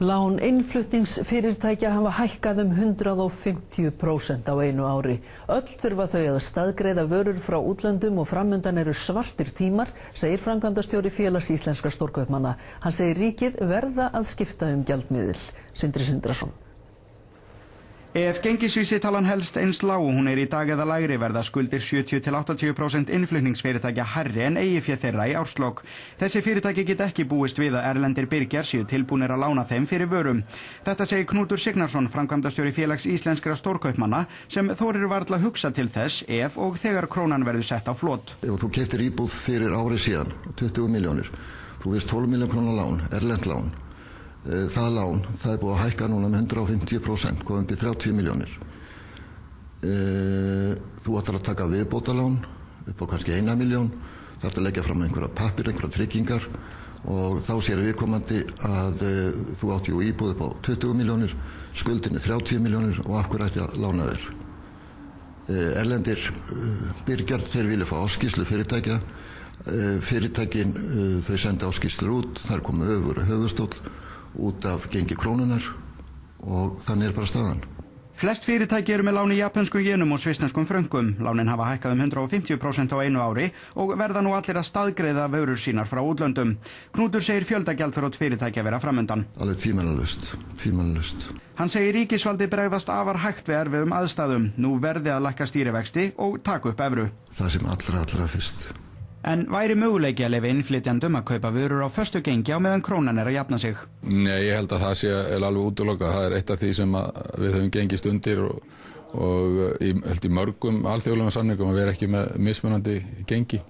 Lán innflutningsfyrirtækja hafa hækkað 150% á einu ári. Öll þurfa þau að staðgreiða vörur frá útlöndum og framundan eru svartir tímar, segir framkvæmdastjóri Félags íslenskra stórkaupmanna. Hann segir ríkið verða að skipta gjaldmiðil. Sindri Sindrason. Ef gengisvísitalan helst eins lág hún í dag eða lægri verða skuldir 70–80% innflutningsfyrirtækja hærri en eigið þeirra í árslok. Þessi fyrirtæki geta ekki búist við að erlendir birgjar séu tilbúnir að lána þeim fyrir vörum. Þetta segir Knútur Signarsson, framkvæmdastjóri Félags íslenskra stórkaupmanna, sem þorir varla að hugsa til þess ef og þegar krónan verður sett á flot. Ef þú keyptir íbúð fyrir ári síðan, 20 milljónir, þú veist 12 milljón króna lán, erlent lán. Það lán, það búið að hækka núna með 150%, komum við 30 milljónir. Þú ætlar að taka viðbótalán upp á kannski 1 milljón, það ætlar að leggja fram einhverja pappir, einhverja tryggingar og þá sér viðkomandi að þú átt jú íbúð upp á 20 milljónir, skuldin 30 milljónir og af hverju ætti að lána þér. Erlendir birgjar, þeir vilja fá áskýrslu fyrirtækja, fyrirtækin þau senda áskýrslur út, þar komu höfuðstóll út af gengi krónunar og þannig bara staðan. Flest fyrirtæki eru með lán í japönskum jenum og svissneskum fröngum. Lánin hafa hækkað 150% á einu ári og verða nú allir að staðgreiða vörur sínar frá útlöndum. Knútur segir fjöldagjaldþrot fyrirtækja vera framundan. Alveg tvímælalaust. Hann segir ríkisvaldi bregðast afar hægt við erfiðum aðstæðum. Nú verði að lækka stýrivexti og taka upp evru. Það sem allra fyrst. En væri möguleiki að leyfa innflytjendum að kaupa vörur á föstu gengi á meðan krónan að jafna sig? Nei, ég held að það sé alveg útilokað. Það eitt af því sem við höfum gengist undir og held í mörgum alþjóðlegum samningum að vera ekki með mismunandi gengi.